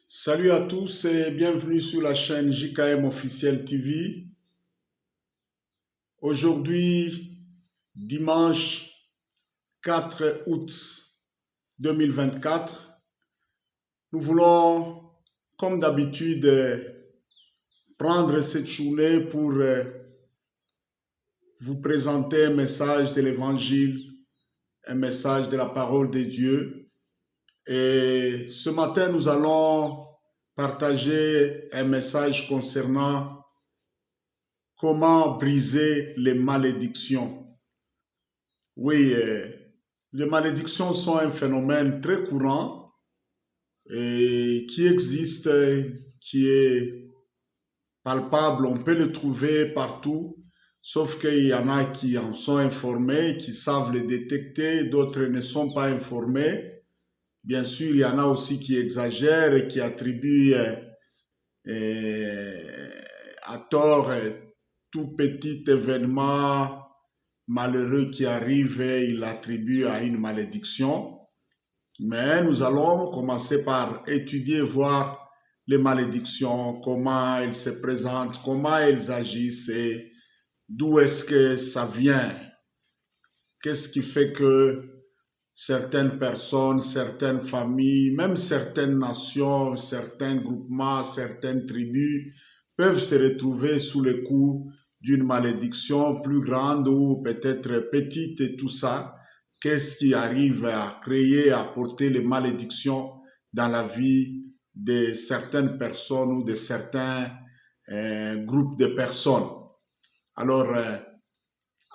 Salut à tous et bienvenue sur la chaîne JKM Officiel TV. Aujourd'hui, dimanche 4 août 2024, nous voulons, comme d'habitude, prendre cette journée pour vous présenter un message de l'Évangile, un message de la parole de Dieu. Et ce matin, nous allons partager un message concernant comment briser les malédictions. Oui, les malédictions sont un phénomène très courant et qui existe, qui est palpable. On peut le trouver partout, sauf qu'il y en a qui en sont informés, qui savent les détecter, d'autres ne sont pas informés. Bien sûr, il y en a aussi qui exagèrent et qui attribuent à tort tout petit événement malheureux qui arrive, il l'attribue à une malédiction. Mais nous allons commencer par étudier, voir les malédictions, comment elles se présentent, comment elles agissent et d'où est-ce que ça vient. Qu'est-ce qui fait que certaines personnes, certaines familles, même certaines nations, certains groupements, certaines tribus peuvent se retrouver sous le coup d'une malédiction plus grande ou peut-être petite et tout ça. Qu'est-ce qui arrive à créer, à porter les malédictions dans la vie de certaines personnes ou de certains groupes de personnes. Alors,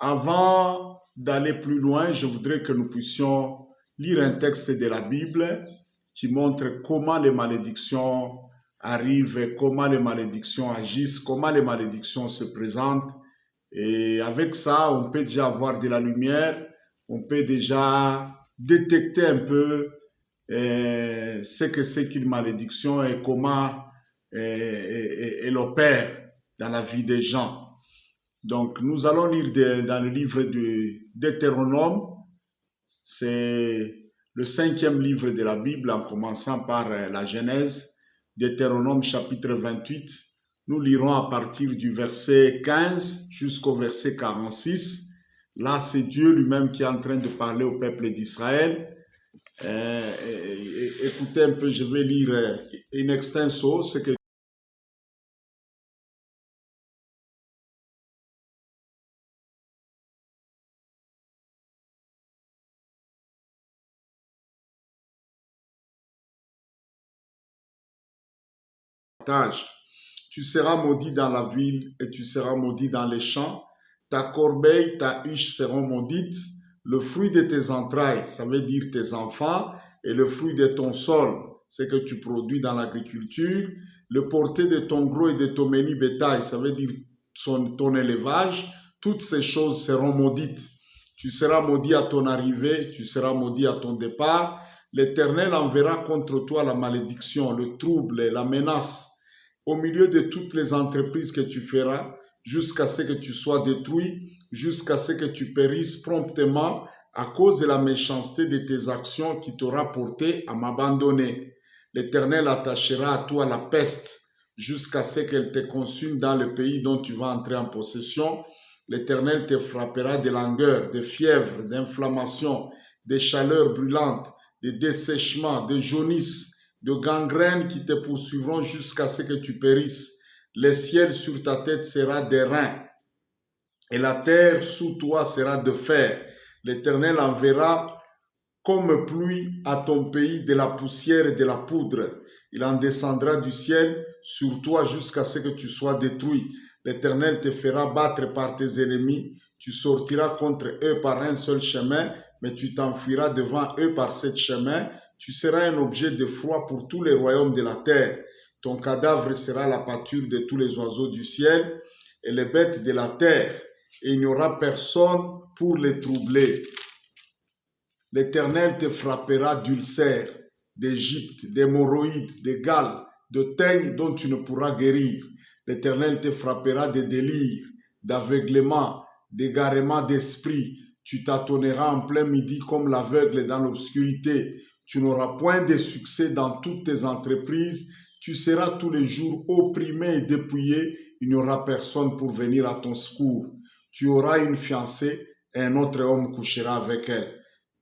avant d'aller plus loin, je voudrais que nous puissions lire un texte de la Bible qui montre comment les malédictions arrivent, comment les malédictions agissent, comment les malédictions se présentent. Et avec ça, on peut déjà avoir de la lumière, on peut déjà détecter un peu ce que c'est qu'une malédiction et comment elle opère dans la vie des gens. Donc, nous allons lire dans le livre du Deutéronome, c'est le 5e livre de la Bible, en commençant par la Genèse, Deutéronome chapitre 28. Nous lirons à partir du verset 15 jusqu'au verset 46. Là, c'est Dieu lui-même qui est en train de parler au peuple d'Israël. Écoutez un peu, je vais lire in extenso ce que partage. Tu seras maudit dans la ville et tu seras maudit dans les champs. Ta corbeille, ta huche seront maudites. Le fruit de tes entrailles, ça veut dire tes enfants, et le fruit de ton sol, ce que tu produis dans l'agriculture. Le porté de ton gros et de ton menu bétail, ça veut dire ton élevage. Toutes ces choses seront maudites. Tu seras maudit à ton arrivée, tu seras maudit à ton départ. L'Éternel enverra contre toi la malédiction, le trouble, la menace au milieu de toutes les entreprises que tu feras, jusqu'à ce que tu sois détruit, jusqu'à ce que tu périsses promptement à cause de la méchanceté de tes actions qui t'aura porté à m'abandonner. L'Éternel attachera à toi la peste jusqu'à ce qu'elle te consume dans le pays dont tu vas entrer en possession. L'Éternel te frappera de langueur, de fièvre, d'inflammation, de chaleur brûlante, de dessèchement, de jaunisse, de gangrènes qui te poursuivront jusqu'à ce que tu périsses. Le ciel sur ta tête sera d'airain et la terre sous toi sera de fer. L'Éternel enverra comme pluie à ton pays de la poussière et de la poudre. Il en descendra du ciel sur toi jusqu'à ce que tu sois détruit. L'Éternel te fera battre par tes ennemis. Tu sortiras contre eux par un seul chemin, mais tu t'enfuiras devant eux par sept chemins. Tu seras un objet de froid pour tous les royaumes de la terre. Ton cadavre sera la pâture de tous les oiseaux du ciel et les bêtes de la terre, et il n'y aura personne pour les troubler. L'Éternel te frappera d'ulcères, d'Égypte, d'hémorroïdes, de gales, de teignes dont tu ne pourras guérir. L'Éternel te frappera de délires, d'aveuglement, d'égarement d'esprit. Tu tâtonneras en plein midi comme l'aveugle dans l'obscurité. Tu n'auras point de succès dans toutes tes entreprises. Tu seras tous les jours opprimé et dépouillé. Il n'y aura personne pour venir à ton secours. Tu auras une fiancée et un autre homme couchera avec elle.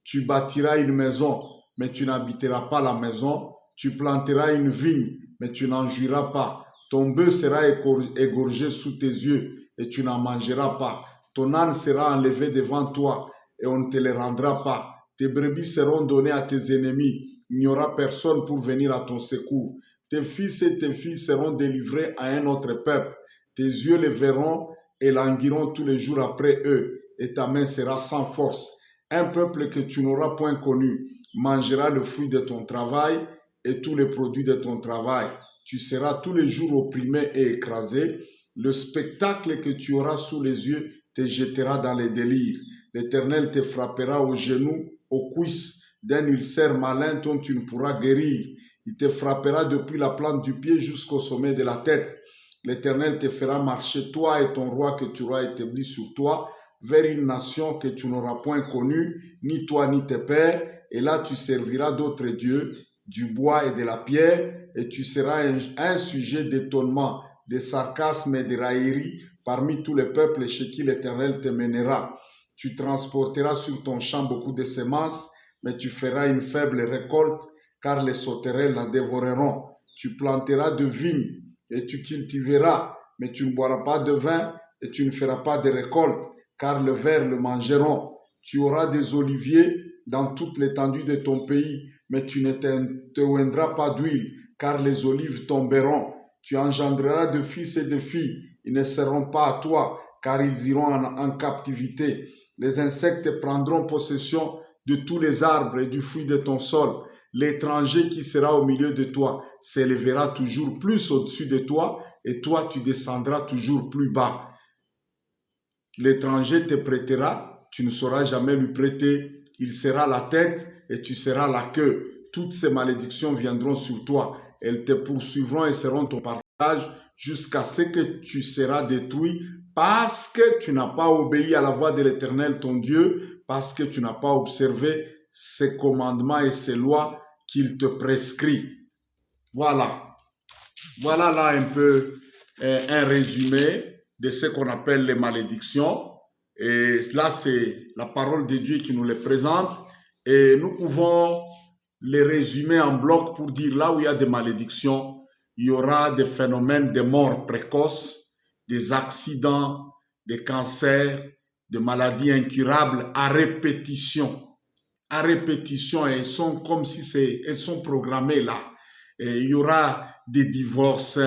Tu bâtiras une maison, mais tu n'habiteras pas la maison. Tu planteras une vigne, mais tu n'en jouiras pas. Ton bœuf sera égorgé sous tes yeux et tu n'en mangeras pas. Ton âne sera enlevé devant toi et on ne te le rendra pas. Tes brebis seront données à tes ennemis. Il n'y aura personne pour venir à ton secours. Tes fils et tes filles seront délivrés à un autre peuple. Tes yeux les verront et languiront tous les jours après eux, et ta main sera sans force. Un peuple que tu n'auras point connu mangera le fruit de ton travail et tous les produits de ton travail. Tu seras tous les jours opprimé et écrasé. Le spectacle que tu auras sous les yeux te jettera dans les délires. L'Éternel te frappera aux genoux, aux cuisses, d'un ulcère malin dont tu ne pourras guérir. Il te frappera depuis la plante du pied jusqu'au sommet de la tête. L'Éternel te fera marcher, toi et ton roi que tu auras établi sur toi, vers une nation que tu n'auras point connue, ni toi ni tes pères, et là tu serviras d'autres dieux, du bois et de la pierre, et tu seras un sujet d'étonnement, de sarcasme et de raillerie parmi tous les peuples chez qui l'Éternel te mènera. Tu transporteras sur ton champ beaucoup de semences, mais tu feras une faible récolte, car les sauterelles la dévoreront. Tu planteras de vignes et tu cultiveras, mais tu ne boiras pas de vin et tu ne feras pas de récolte, car le ver le mangeront. Tu auras des oliviers dans toute l'étendue de ton pays, mais tu ne te oindras pas d'huile, car les olives tomberont. Tu engendreras de fils et de filles, ils ne seront pas à toi, car ils iront en captivité. Les insectes prendront possession de tous les arbres et du fruit de ton sol. L'étranger qui sera au milieu de toi s'élèvera toujours plus au-dessus de toi, et toi tu descendras toujours plus bas. L'étranger te prêtera, tu ne sauras jamais lui prêter. Il sera la tête et tu seras la queue. Toutes ces malédictions viendront sur toi. Elles te poursuivront et seront ton partage jusqu'à ce que tu seras détruit parce que tu n'as pas obéi à la voix de l'Éternel ton Dieu, parce que tu n'as pas observé ses commandements et ses lois qu'il te prescrit. Voilà. Voilà là un peu un résumé de ce qu'on appelle les malédictions. Et là, c'est la parole de Dieu qui nous les présente. Et nous pouvons les résumer en bloc pour dire là où il y a des malédictions, il y aura des phénomènes de mort précoce, des accidents, des cancers, des maladies incurables à répétition. À répétition, elles sont comme si elles sont programmées là. Et il y aura des divorces,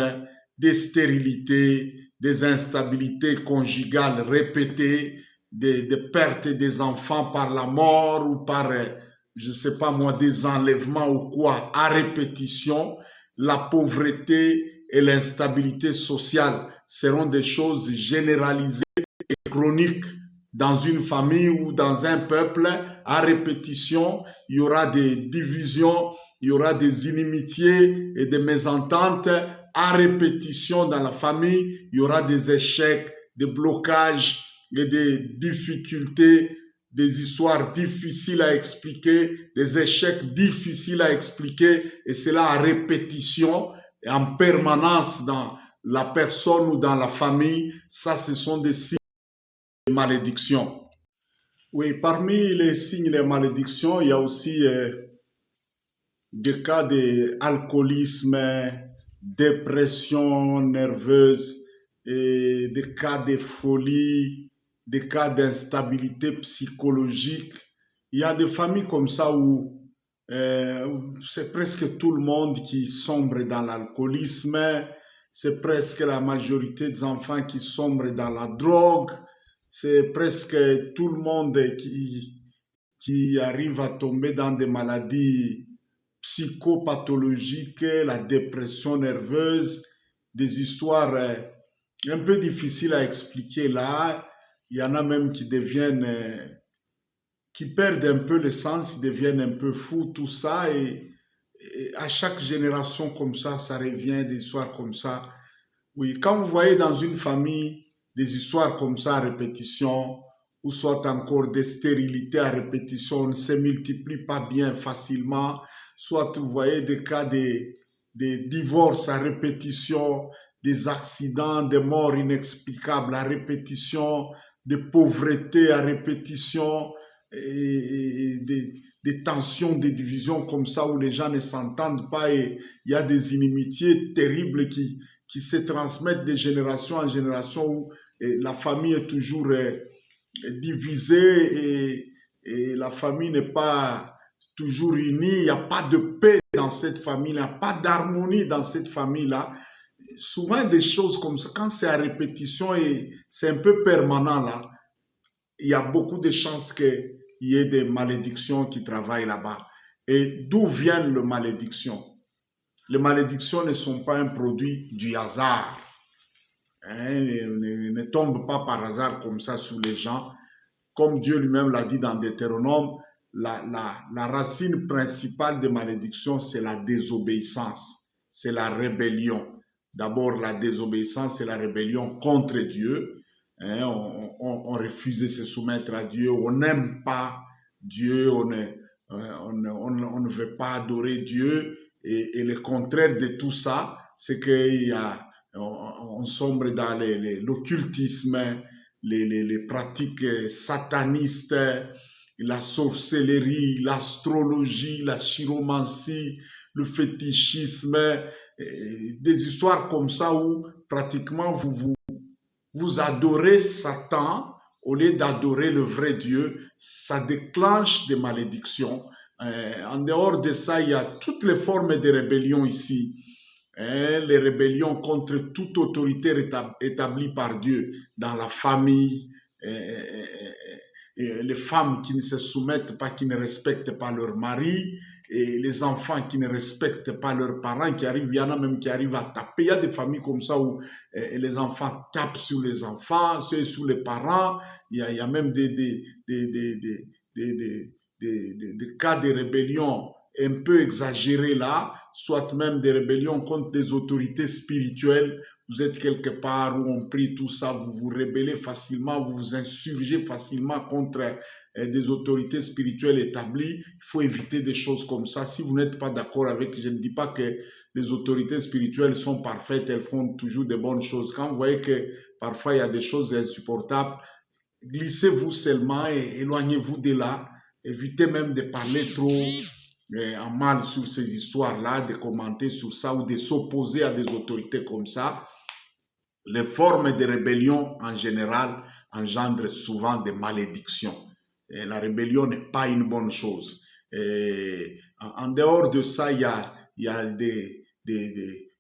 des stérilités, des instabilités conjugales répétées, des pertes des enfants par la mort ou par, je ne sais pas moi, des enlèvements ou quoi, à répétition. La pauvreté et l'instabilité sociale seront des choses généralisées et chroniques dans une famille ou dans un peuple. À répétition, il y aura des divisions, il y aura des inimitiés et des mésententes. À répétition dans la famille, il y aura des échecs, des blocages et des difficultés, des histoires difficiles à expliquer, des échecs difficiles à expliquer, et cela à répétition et en permanence dans la personne ou dans la famille. Ça, ce sont des signes de malédiction. Oui, parmi les signes de malédiction, il y a aussi des cas d'alcoolisme, dépression nerveuse, et des cas de folie, des cas d'instabilité psychologique. Il y a des familles comme ça où c'est presque tout le monde qui sombre dans l'alcoolisme, c'est presque la majorité des enfants qui sombrent dans la drogue, c'est presque tout le monde qui arrive à tomber dans des maladies psychopathologiques, la dépression nerveuse, des histoires un peu difficiles à expliquer là. Il y en a même qui deviennent, qui perdent un peu le sens, ils deviennent un peu fous, tout ça. Et à chaque génération comme ça revient, des histoires comme ça. Oui, quand vous voyez dans une famille des histoires comme ça à répétition, ou soit encore des stérilités à répétition, on ne se multiplie pas bien facilement, soit vous voyez des cas des divorces à répétition, des accidents, des morts inexplicables à répétition, des pauvretés à répétition, et des tensions, des divisions comme ça où les gens ne s'entendent pas et il y a des inimitiés terribles qui se transmettent de génération en génération où la famille est toujours divisée et la famille n'est pas toujours unie, il n'y a pas de paix dans cette famille, il n'y a pas d'harmonie dans cette famille-là. Souvent des choses comme ça, quand c'est à répétition et c'est un peu permanent là, il y a beaucoup de chances qu'il y ait des malédictions qui travaillent là-bas. Et d'où viennent les malédictions? Les malédictions ne sont pas un produit du hasard. Ne tombent pas par hasard comme ça sur les gens. Comme Dieu lui-même l'a dit dans Deutéronome, la racine principale des malédictions, c'est la désobéissance, c'est la rébellion. D'abord, la désobéissance, c'est la rébellion contre Dieu. On refuse de se soumettre à Dieu, on n'aime pas Dieu, on ne veut pas adorer Dieu. Et le contraire de tout ça, c'est qu'on sombre dans l'occultisme, les pratiques satanistes, la sorcellerie, l'astrologie, la chiromancie, le fétichisme, des histoires comme ça où pratiquement vous adorez Satan au lieu d'adorer le vrai Dieu, ça déclenche des malédictions. En dehors de ça, il y a toutes les formes de rébellion ici. Les rébellions contre toute autorité établie par Dieu dans la famille, les femmes qui ne se soumettent pas, qui ne respectent pas leur mari, et les enfants qui ne respectent pas leurs parents, qui arrivent, il y en a même qui arrivent à taper. Il y a des familles comme ça où les enfants tapent sur les enfants, sur les parents. Il y a même des cas de rébellion un peu exagérés là, soit même des rébellions contre des autorités spirituelles. Vous êtes quelque part où on prie tout ça, vous vous rébellez facilement, vous vous insurgez facilement contre des autorités spirituelles établies. Il faut éviter des choses comme ça. Si vous n'êtes pas d'accord avec, je ne dis pas que les autorités spirituelles sont parfaites, elles font toujours de bonnes choses. Quand vous voyez que parfois il y a des choses insupportables, glissez-vous seulement et éloignez-vous de là. Évitez même de parler trop en mal sur ces histoires-là, de commenter sur ça ou de s'opposer à des autorités comme ça. Les formes de rébellion en général engendrent souvent des malédictions. Et la rébellion n'est pas une bonne chose. Et en dehors de ça, il y a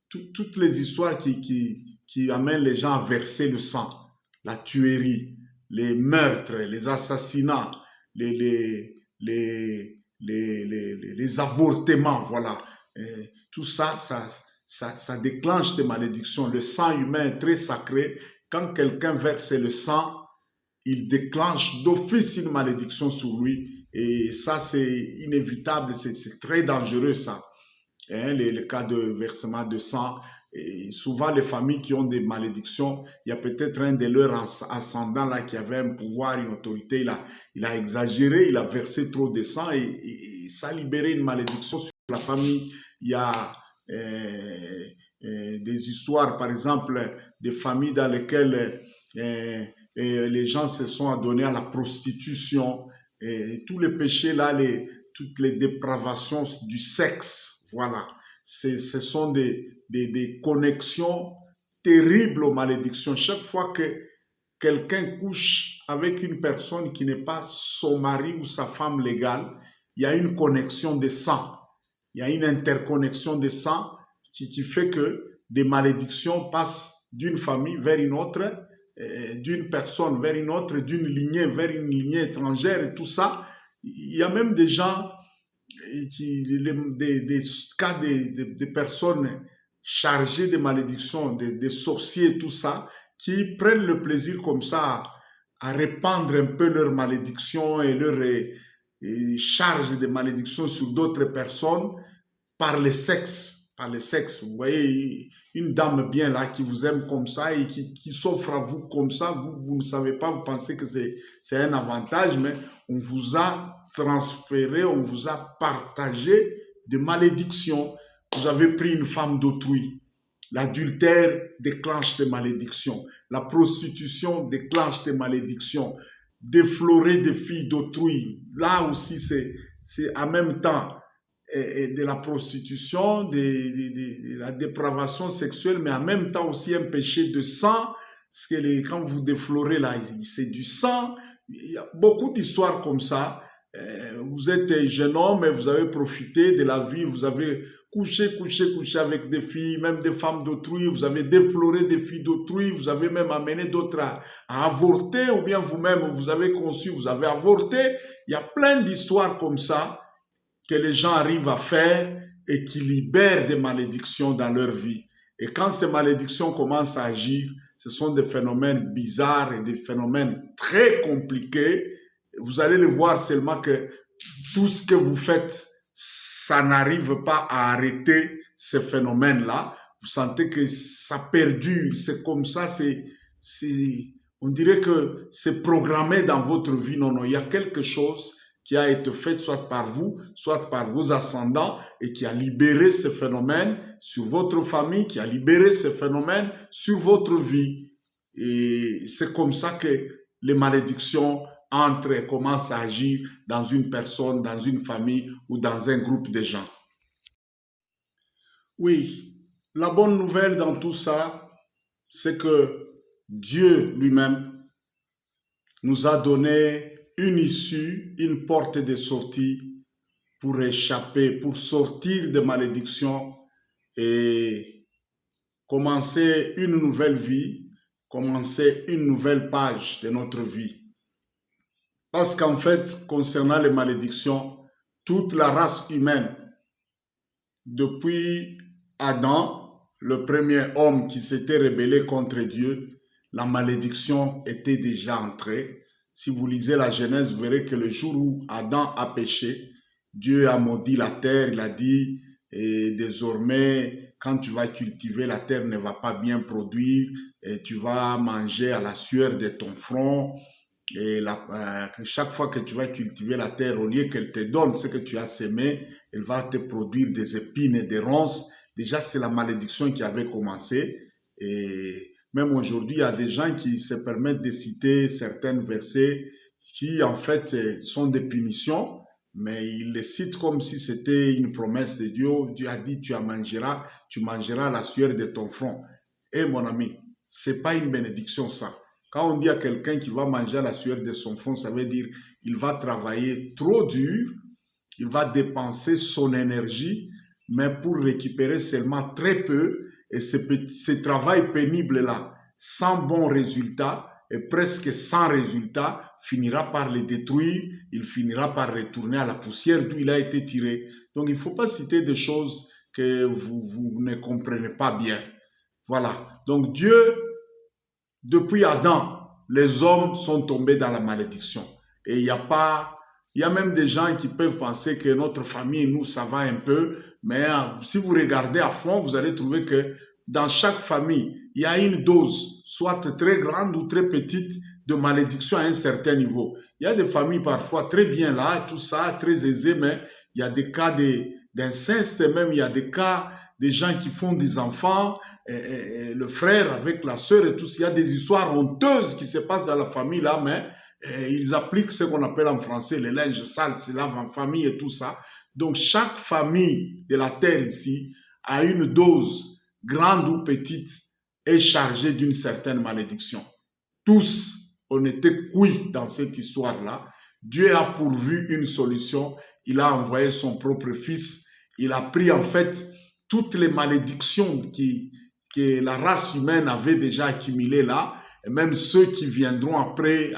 toutes les histoires qui amènent les gens à verser le sang, la tuerie, les meurtres, les assassinats, les avortements, voilà. Tout ça, ça déclenche des malédictions. Le sang humain est très sacré. Quand quelqu'un verse le sang, il déclenche d'office une malédiction sur lui. Et ça, c'est inévitable, c'est très dangereux, ça. Les cas de versement de sang. Et souvent, les familles qui ont des malédictions, il y a peut-être un de leurs ascendants là qui avait un pouvoir, une autorité, il a exagéré, il a versé trop de sang et ça a libéré une malédiction sur la famille. Il y a des histoires, par exemple, des familles dans lesquelles les gens se sont adonnés à la prostitution, et tous les péchés là, toutes les dépravations du sexe, voilà. Ce sont des connexions terribles aux malédictions. Chaque fois que quelqu'un couche avec une personne qui n'est pas son mari ou sa femme légale, il y a une connexion de sang. Il y a une interconnexion de sang qui fait que des malédictions passent d'une famille vers une autre, d'une personne vers une autre, d'une lignée vers une lignée étrangère et tout ça. Il y a même des gens, des cas de personnes chargées de malédictions, des sorciers, tout ça, qui prennent le plaisir comme ça à répandre un peu leurs malédictions et leurs charges de malédictions sur d'autres personnes par le sexe, pas le sexe. Vous voyez une dame bien là qui vous aime comme ça et qui s'offre à vous comme ça, vous ne savez pas, vous pensez que c'est un avantage, mais on vous a transféré, on vous a partagé des malédictions. Vous avez pris une femme d'autrui. L'adultère déclenche des malédictions. La prostitution déclenche des malédictions. Déflorer des filles d'autrui. Là aussi, c'est en même temps de la prostitution, de la dépravation sexuelle, mais en même temps aussi un péché de sang. Parce que quand vous déflorez là, c'est du sang. Il y a beaucoup d'histoires comme ça. Vous êtes jeune homme et vous avez profité de la vie, vous avez couché avec des filles, même des femmes d'autrui, vous avez défloré des filles d'autrui, vous avez même amené d'autres à avorter, ou bien vous-même, vous avez conçu, vous avez avorté. Il y a plein d'histoires comme ça que les gens arrivent à faire et qui libèrent des malédictions dans leur vie. Et quand ces malédictions commencent à agir, ce sont des phénomènes bizarres et des phénomènes très compliqués. Vous allez le voir seulement que tout ce que vous faites, ça n'arrive pas à arrêter ces phénomènes-là. Vous sentez que ça perdure, c'est comme ça, on dirait que c'est programmé dans votre vie. Non, non, il y a quelque chose qui a été fait soit par vous, soit par vos ascendants et qui a libéré ce phénomène sur votre famille, qui a libéré ce phénomène sur votre vie. Et c'est comme ça que les malédictions entrent et commencent à agir dans une personne, dans une famille ou dans un groupe de gens. Oui, la bonne nouvelle dans tout ça, c'est que Dieu lui-même nous a donné une issue, une porte de sortie pour échapper, pour sortir de malédictions et commencer une nouvelle vie, commencer une nouvelle page de notre vie. Parce qu'en fait, concernant les malédictions, toute la race humaine, depuis Adam, le premier homme qui s'était rebellé contre Dieu, la malédiction était déjà entrée. Si vous lisez la Genèse, vous verrez que le jour où Adam a péché, Dieu a maudit la terre, il a dit, et désormais, quand tu vas cultiver, la terre ne va pas bien produire, et tu vas manger à la sueur de ton front, et chaque fois que tu vas cultiver la terre, au lieu qu'elle te donne ce que tu as semé, elle va te produire des épines et des ronces. Déjà, c'est la malédiction qui avait commencé, et même aujourd'hui, il y a des gens qui se permettent de citer certains versets qui, en fait, sont des punitions, mais ils les citent comme si c'était une promesse de Dieu. Dieu a dit, tu mangeras la sueur de ton front. Eh mon ami, c'est pas une bénédiction ça. Quand on dit à quelqu'un qui va manger la sueur de son front, ça veut dire qu'il va travailler trop dur, il va dépenser son énergie, mais pour récupérer seulement très peu. Et ce travail pénible-là, sans bon résultat et presque sans résultat, finira par le détruire, il finira par retourner à la poussière d'où il a été tiré. Donc il ne faut pas citer des choses que vous ne comprenez pas bien. Voilà. Donc Dieu, depuis Adam, les hommes sont tombés dans la malédiction. Et il y a même des gens qui peuvent penser que notre famille, nous, ça va un peu. Mais si vous regardez à fond, vous allez trouver que dans chaque famille, il y a une dose, soit très grande ou très petite, de malédiction à un certain niveau. Il y a des familles parfois très bien là, tout ça, très aisées, mais il y a des cas d'inceste, même il y a des cas de gens qui font des enfants, et le frère avec la sœur et tout ça. Il y a des histoires honteuses qui se passent dans la famille là, mais ils appliquent ce qu'on appelle en français les linges sales, se lavent en famille et tout ça. Donc chaque famille de la terre ici a une dose, grande ou petite, est chargée d'une certaine malédiction. Tous, on était cuits dans cette histoire-là. Dieu a pourvu une solution. Il a envoyé son propre fils. Il a pris en fait toutes les malédictions que la race humaine avait déjà accumulées là, et même ceux qui viendront après,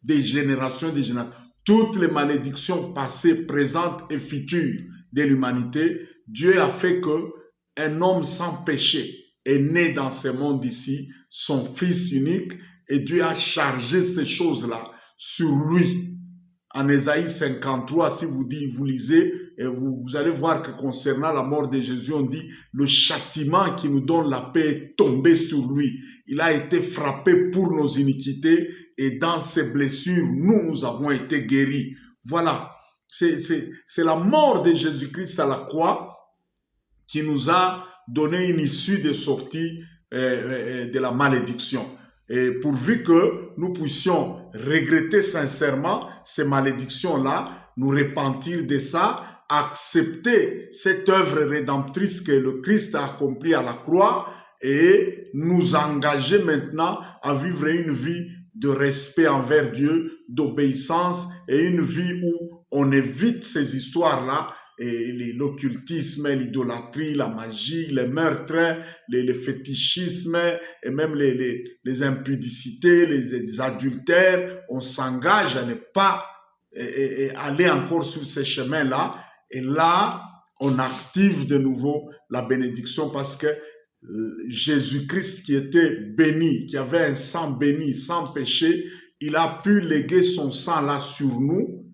des générations, toutes les malédictions passées, présentes et futures de l'humanité, Dieu a fait qu'un homme sans péché est né dans ce monde ici, son fils unique, et Dieu a chargé ces choses-là sur lui. En Ésaïe 53, si vous lisez, et vous allez voir que concernant la mort de Jésus, on dit le châtiment qui nous donne la paix est tombé sur lui. Il a été frappé pour nos iniquités et dans ses blessures, nous avons été guéris. Voilà, c'est la mort de Jésus-Christ à la croix qui nous a donné une issue de sortie de la malédiction. Et pourvu que nous puissions regretter sincèrement ces malédictions-là, nous repentir de ça, accepter cette œuvre rédemptrice que le Christ a accomplie à la croix et nous engager maintenant à vivre une vie de respect envers Dieu, d'obéissance et une vie où on évite ces histoires-là, l'occultisme, l'idolâtrie, la magie, les meurtres, les fétichismes et même les impudicités, les adultères. On s'engage à ne pas aller encore sur ces chemins-là. Et là, on active de nouveau la bénédiction parce que Jésus-Christ qui était béni, qui avait un sang béni, sans péché, il a pu léguer son sang là sur nous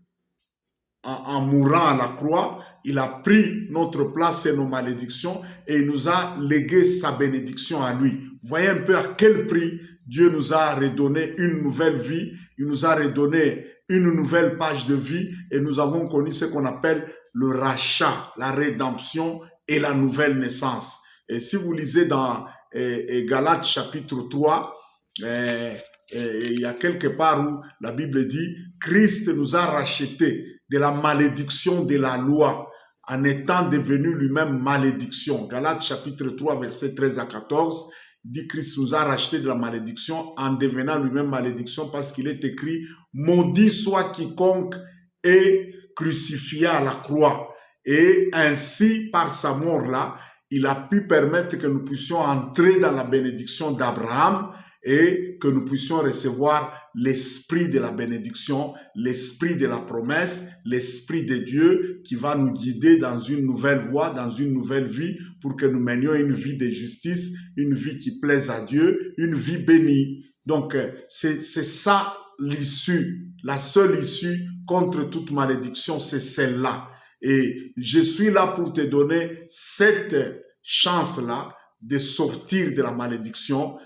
en mourant à la croix. Il a pris notre place et nos malédictions et il nous a légué sa bénédiction à lui. Vous voyez un peu à quel prix Dieu nous a redonné une nouvelle vie, il nous a redonné une nouvelle page de vie et nous avons connu ce qu'on appelle le rachat, la rédemption et la nouvelle naissance. Et si vous lisez dans Galates chapitre 3, il y a quelque part où la Bible dit « Christ nous a rachetés de la malédiction de la loi en étant devenu lui-même malédiction. » Galates chapitre 3, versets 13 à 14, dit « Christ nous a rachetés de la malédiction en devenant lui-même malédiction parce qu'il est écrit « Maudit soit quiconque est crucifié à la croix. » Et ainsi, par sa mort-là, il a pu permettre que nous puissions entrer dans la bénédiction d'Abraham et que nous puissions recevoir l'esprit de la bénédiction, l'esprit de la promesse, l'esprit de Dieu qui va nous guider dans une nouvelle voie, dans une nouvelle vie pour que nous menions une vie de justice, une vie qui plaise à Dieu, une vie bénie. Donc, c'est ça l'issue, la seule issue contre toute malédiction, c'est celle-là. Et je suis là pour te donner cette chance-là de sortir de la malédiction,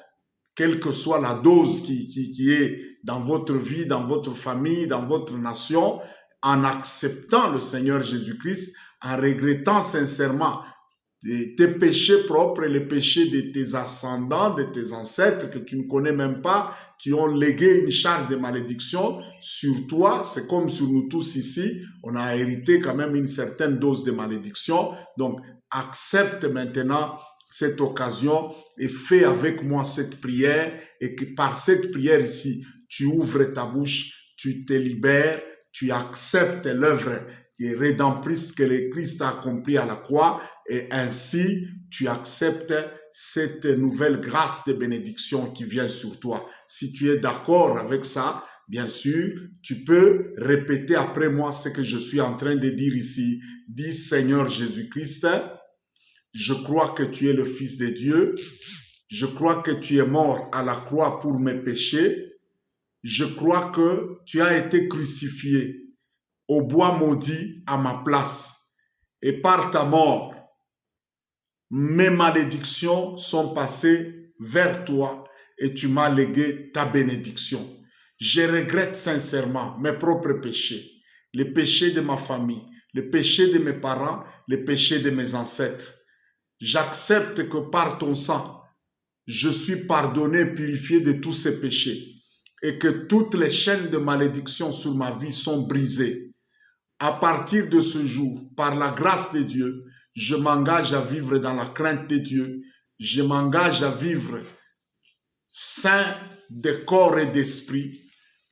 quelle que soit la dose qui est dans votre vie, dans votre famille, dans votre nation, en acceptant le Seigneur Jésus-Christ, en regrettant sincèrement tes péchés propres et les péchés de tes ascendants, de tes ancêtres que tu ne connais même pas, qui ont légué une charge de malédiction sur toi. C'est comme sur nous tous ici, on a hérité quand même une certaine dose de malédiction. Donc, accepte maintenant cette occasion et fais avec moi cette prière et que par cette prière ici, tu ouvres ta bouche, tu te libères, tu acceptes l'œuvre rédemptrice que le Christ a accomplie à la croix et ainsi tu acceptes cette nouvelle grâce de bénédiction qui vient sur toi. Si tu es d'accord avec ça, bien sûr, tu peux répéter après moi ce que je suis en train de dire ici. Dis Seigneur Jésus-Christ, je crois que tu es le Fils de Dieu. Je crois que tu es mort à la croix pour mes péchés. Je crois que tu as été crucifié au bois maudit à ma place. Et par ta mort, mes malédictions sont passées vers toi et tu m'as légué ta bénédiction. Je regrette sincèrement mes propres péchés, les péchés de ma famille, les péchés de mes parents, les péchés de mes ancêtres. J'accepte que par ton sang, je suis pardonné, purifié de tous ces péchés et que toutes les chaînes de malédiction sur ma vie sont brisées. À partir de ce jour, par la grâce de Dieu, je m'engage à vivre dans la crainte de Dieu. Je m'engage à vivre saint de corps et d'esprit.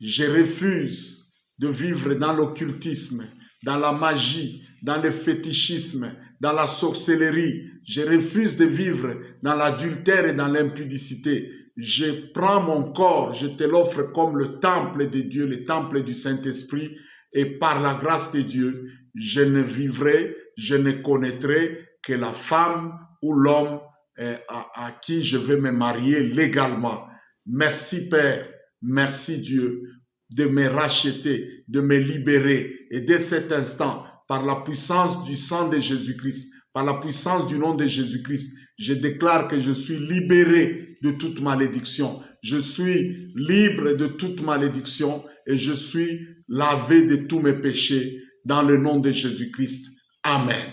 Je refuse de vivre dans l'occultisme, dans la magie, dans le fétichisme, dans la sorcellerie. Je refuse de vivre dans l'adultère et dans l'impudicité. Je prends mon corps, je te l'offre comme le temple de Dieu, le temple du Saint-Esprit. Et par la grâce de Dieu, je ne vivrai, je ne connaîtrai que la femme ou l'homme à qui je vais me marier légalement. Merci Père, merci Dieu de me racheter, de me libérer. Et dès cet instant, par la puissance du sang de Jésus-Christ, par la puissance du nom de Jésus-Christ, je déclare que je suis libéré de toute malédiction. Je suis libre de toute malédiction et je suis lavé de tous mes péchés dans le nom de Jésus-Christ. Amen.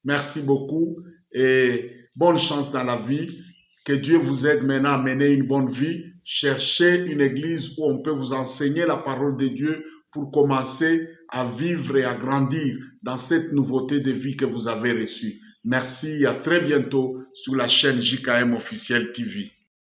Merci beaucoup et bonne chance dans la vie. Que Dieu vous aide maintenant à mener une bonne vie. Cherchez une église où on peut vous enseigner la parole de Dieu pour commencer à vivre et à grandir dans cette nouveauté de vie que vous avez reçue. Merci et à très bientôt sur la chaîne JKM Officiel TV.